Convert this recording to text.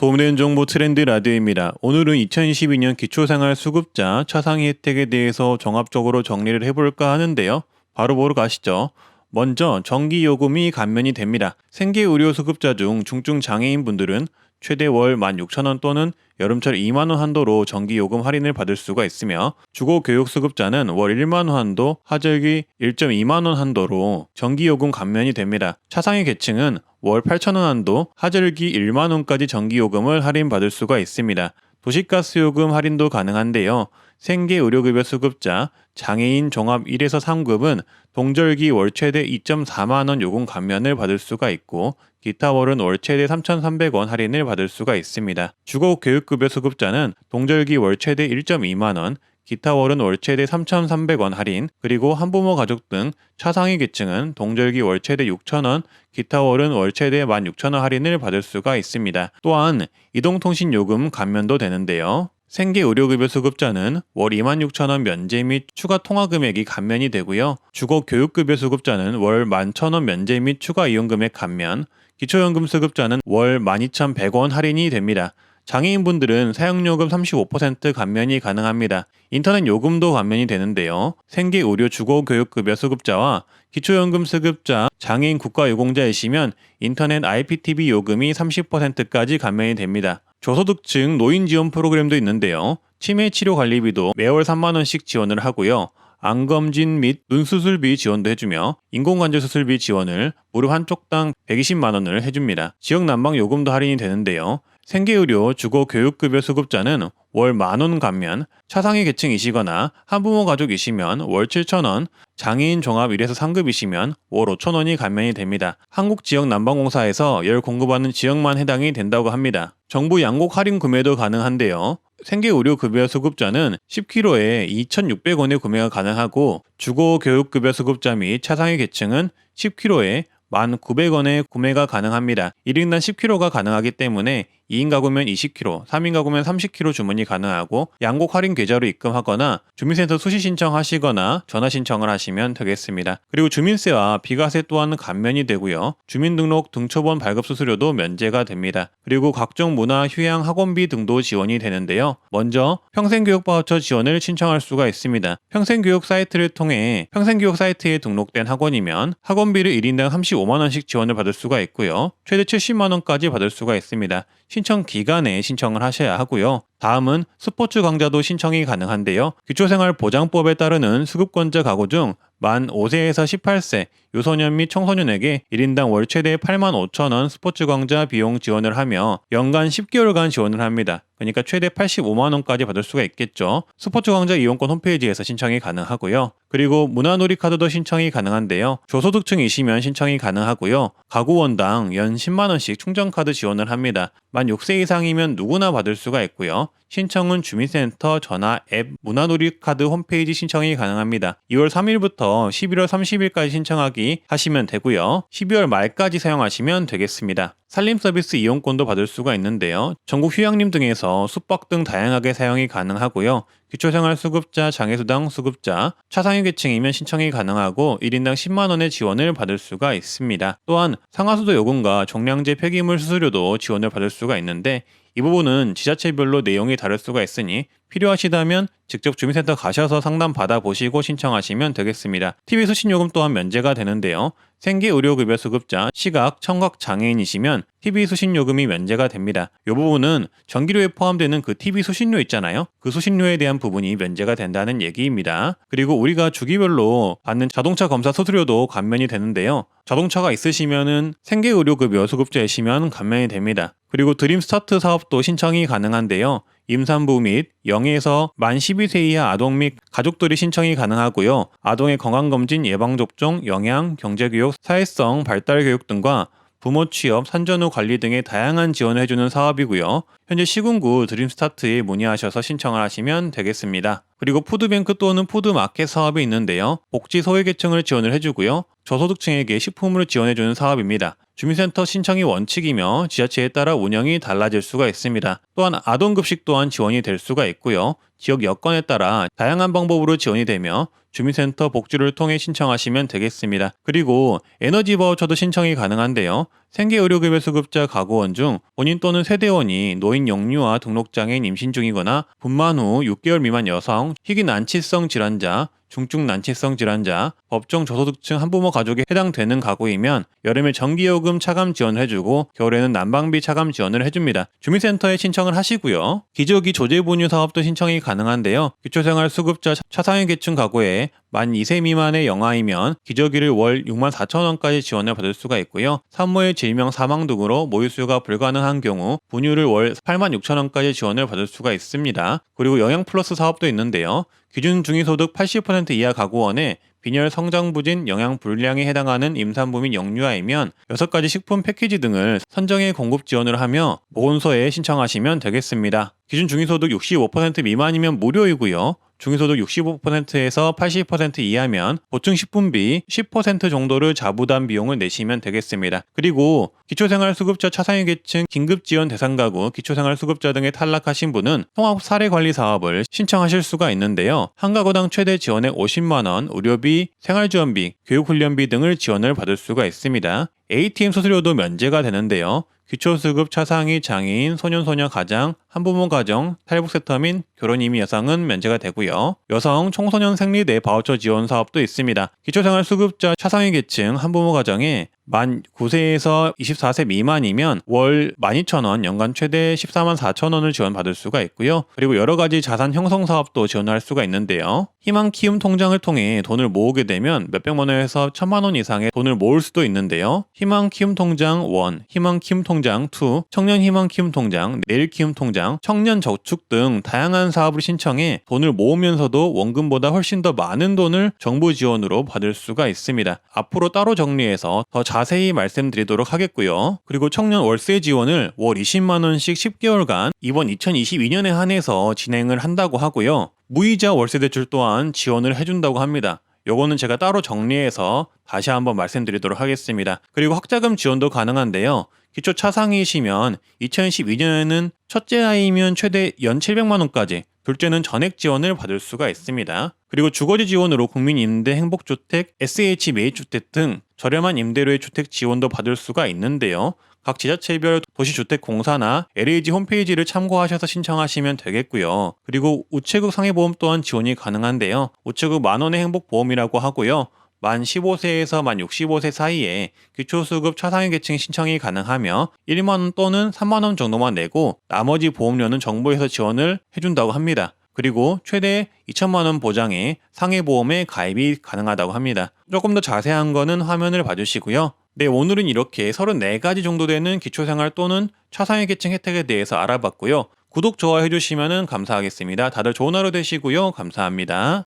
도움되는 정보 트렌드 라디오입니다. 오늘은 2022년 기초생활수급자 차상위 혜택에 대해서 종합적으로 정리를 해볼까 하는데요. 바로 보러 가시죠. 먼저 전기요금이 감면이 됩니다. 생계의료수급자 중 중증장애인분들은 최대 월 16,000원 또는 여름철 2만원 한도로 전기요금 할인을 받을 수가 있으며 주거교육수급자는 월 1만원 한도, 하절기 1.2만원 한도로 전기요금 감면이 됩니다. 차상위 계층은 월 8,000원 한도, 하절기 1만원까지 전기요금을 할인받을 수가 있습니다. 도시가스요금 할인도 가능한데요. 생계의료급여 수급자, 장애인 종합 1에서 3급은 동절기 월 최대 2.4만원 요금 감면을 받을 수가 있고 기타 월은 월 최대 3,300원 할인을 받을 수가 있습니다. 주거교육급여 수급자는 동절기 월 최대 1.2만원, 기타 월은 월 최대 3,300원 할인, 그리고 한부모 가족 등 차상위 계층은 동절기 월 최대 6,000원, 기타 월은 월 최대 16,000원 할인을 받을 수가 있습니다. 또한 이동통신요금 감면도 되는데요. 생계의료급여 수급자는 월 26,000원 면제 및 추가 통화금액이 감면이 되고요. 주거교육급여 수급자는 월 11,000원 면제 및 추가 이용금액 감면, 기초연금 수급자는 월 12,100원 할인이 됩니다. 장애인분들은 사용요금 35% 감면이 가능합니다. 인터넷 요금도 감면이 되는데요. 생계의료 주거교육급여 수급자와 기초연금 수급자, 장애인 국가유공자이시면 인터넷 IPTV 요금이 30%까지 감면이 됩니다. 저소득층 노인 지원 프로그램도 있는데요. 치매 치료 관리비도 매월 3만원씩 지원을 하고요. 암검진 및 눈수술비 지원도 해주며 인공관절 수술비 지원을 무릎 한쪽당 120만원을 해줍니다. 지역 난방 요금도 할인이 되는데요. 생계의료 주거교육급여 수급자는 월 10,000원 감면, 차상위 계층이시거나 한부모 가족이시면 월 7,000원, 장애인 종합 1에서 3급이시면 월 5,000원이 감면이 됩니다. 한국지역난방공사에서 열 공급하는 지역만 해당이 된다고 합니다. 정부 양곡 할인 구매도 가능한데요. 생계의료급여 수급자는 10kg에 2,600원의 구매가 가능하고 주거교육급여 수급자 및 차상위 계층은 10kg에 1,900원에 구매가 가능합니다. 1인당 10kg가 가능하기 때문에 2인 가구면 20kg, 3인 가구면 30kg 주문이 가능하고 양곡 할인 계좌로 입금하거나 주민센터 수시 신청하시거나 전화 신청을 하시면 되겠습니다. 그리고 주민세와 비과세 또한 감면이 되고요. 주민등록 등초본 발급 수수료도 면제가 됩니다. 그리고 각종 문화, 휴양, 학원비 등도 지원이 되는데요. 먼저 평생교육 바우처 지원을 신청할 수가 있습니다. 평생교육 사이트를 통해 평생교육 사이트에 등록된 학원이면 학원비를 1인당 35만원씩 지원을 받을 수가 있고요. 최대 70만원까지 받을 수가 있습니다. 신청 기간에 신청을 하셔야 하고요. 다음은 스포츠 강좌도 신청이 가능한데요. 기초생활보장법에 따르는 수급권자 가구 중 만 5세에서 18세 유소년 및 청소년에게 1인당 월 최대 85,000원 스포츠 강좌 비용 지원을 하며 연간 10개월간 지원을 합니다. 그러니까 최대 85만원까지 받을 수가 있겠죠. 스포츠 강좌 이용권 홈페이지에서 신청이 가능하고요. 그리고 문화놀이 카드도 신청이 가능한데요. 저소득층이시면 신청이 가능하고요. 가구원당 연 10만원씩 충전카드 지원을 합니다. 만 6세 이상이면 누구나 받을 수가 있고요. 신청은 주민센터, 전화, 앱, 문화놀이 카드 홈페이지 신청이 가능합니다. 2월 3일부터 11월 30일까지 신청하기 하시면 되고요. 12월 말까지 사용하시면 되겠습니다. 살림 서비스 이용권도 받을 수가 있는데요. 전국 휴양림 등에서 숙박 등 다양하게 사용이 가능하고요. 기초생활수급자, 장애수당 수급자, 차상위 계층이면 신청이 가능하고 1인당 10만원의 지원을 받을 수가 있습니다. 또한 상하수도 요금과 종량제 폐기물 수수료도 지원을 받을 수가 있는데 이 부분은 지자체별로 내용이 다를 수가 있으니 필요하시다면 직접 주민센터 가셔서 상담 받아보시고 신청하시면 되겠습니다. TV 수신요금 또한 면제가 되는데요. 생계의료급여 수급자, 시각, 청각 장애인이시면 TV 수신요금이 면제가 됩니다. 이 부분은 전기료에 포함되는 그 TV 수신료 있잖아요. 그 수신료에 대한 부분이 면제가 된다는 얘기입니다. 그리고 우리가 주기별로 받는 자동차 검사 수수료도 감면이 되는데요. 자동차가 있으시면은 생계의료급여 수급자이시면 감면이 됩니다. 그리고 드림스타트 사업도 신청이 가능한데요. 임산부 및 0에서 만 12세 이하 아동 및 가족들이 신청이 가능하고요. 아동의 건강검진, 예방접종, 영양, 경제교육, 사회성 발달교육 등과 부모 취업, 산전 후 관리 등의 다양한 지원을 해주는 사업이고요. 현재 시군구 드림스타트에 문의하셔서 신청을 하시면 되겠습니다. 그리고 푸드뱅크 또는 푸드마켓 사업이 있는데요. 복지 소외계층을 지원을 해주고요. 저소득층에게 식품을 지원해주는 사업입니다. 주민센터 신청이 원칙이며 지자체에 따라 운영이 달라질 수가 있습니다. 또한 아동급식 또한 지원이 될 수가 있고요. 지역 여건에 따라 다양한 방법으로 지원이 되며 주민센터 복지를 통해 신청하시면 되겠습니다. 그리고 에너지 바우처도 신청이 가능한데요. 생계의료급여 수급자 가구원 중 본인 또는 세대원이 노인 영유아 등록장애인 임신 중이거나 분만 후 6개월 미만 여성, 희귀 난치성 질환자, 중증 난치성 질환자, 법정 저소득층 한부모 가족에 해당되는 가구이면 여름에 전기요금 차감 지원을 해주고 겨울에는 난방비 차감 지원을 해줍니다. 주민센터에 신청을 하시고요. 기저귀 조제분유 사업도 신청이 가능한데요. 기초생활수급자 차상위 계층 가구에 만 2세 미만의 영아이면 기저귀를 월 64,000원까지 지원을 받을 수가 있고요. 산모의 질명 사망 등으로 모유수유가 불가능한 경우 분유를 월 86,000원까지 지원을 받을 수가 있습니다. 그리고 영양플러스 사업도 있는데요. 기준 중위소득 80% 이하 가구원에 빈혈 성장부진 영양 불량에 해당하는 임산부 및 영유아이면 6가지 식품 패키지 등을 선정해 공급 지원을 하며 보건소에 신청하시면 되겠습니다. 기준 중위소득 65% 미만이면 무료이고요. 중위소득 65%에서 80% 이하면 보충식품비 10% 정도를 자부담 비용을 내시면 되겠습니다. 그리고 기초생활수급자 차상위 계층 긴급지원 대상 가구 기초생활수급자 등에 탈락하신 분은 통합사례관리사업을 신청하실 수가 있는데요. 한 가구당 최대 지원액 50만원, 의료비, 생활지원비, 교육훈련비 등을 지원을 받을 수가 있습니다. ATM 수수료도 면제가 되는데요. 기초수급 차상위 장애인, 소년소녀 가장, 한부모 가정, 탈북세터 및 결혼 이미 여성은 면제가 되고요. 여성, 청소년 생리대 바우처 지원 사업도 있습니다. 기초생활수급자 차상위 계층 한부모 가정에 만 9세에서 24세 미만이면 월 12,000원, 연간 최대 14만 4천원을 지원받을 수가 있고요. 그리고 여러가지 자산 형성 사업도 지원할 수가 있는데요. 희망 키움 통장을 통해 돈을 모으게 되면 몇백만 원에서 1,000만 원 이상의 돈을 모을 수도 있는데요. 희망 키움 통장 1, 희망 키움 통장 2, 청년 희망 키움 통장, 내일 키움 통장, 청년 저축 등 다양한 사업을 신청해 돈을 모으면서도 원금보다 훨씬 더 많은 돈을 정부 지원으로 받을 수가 있습니다. 앞으로 따로 정리해서 더 자세히 말씀드리도록 하겠고요. 그리고 청년 월세 지원을 월 20만원씩 10개월간 이번 2022년에 한해서 진행을 한다고 하고요. 무이자 월세 대출 또한 지원을 해준다고 합니다. 요거는 제가 따로 정리해서 다시 한번 말씀드리도록 하겠습니다. 그리고 학자금 지원도 가능한데요. 기초 차상위이시면 2012년에는 첫째 아이면 최대 연 700만원까지, 둘째는 전액 지원을 받을 수가 있습니다. 그리고 주거지 지원으로 국민임대 행복주택, SH 매입주택 등 저렴한 임대료의 주택 지원도 받을 수가 있는데요. 각 지자체별 도시주택공사나 LAG 홈페이지를 참고하셔서 신청하시면 되겠고요. 그리고 우체국 상해보험 또한 지원이 가능한데요. 우체국 만원의 행복보험이라고 하고요. 만 15세에서 만 65세 사이에 기초수급 차상위 계층 신청이 가능하며 1만원 또는 3만원 정도만 내고 나머지 보험료는 정부에서 지원을 해준다고 합니다. 그리고 최대 2천만원 보장의 상해보험에 가입이 가능하다고 합니다. 조금 더 자세한 거는 화면을 봐주시고요. 네, 오늘은 이렇게 34가지 정도 되는 기초생활 또는 차상위 계층 혜택에 대해서 알아봤고요. 구독, 좋아요 해주시면 감사하겠습니다. 다들 좋은 하루 되시고요. 감사합니다.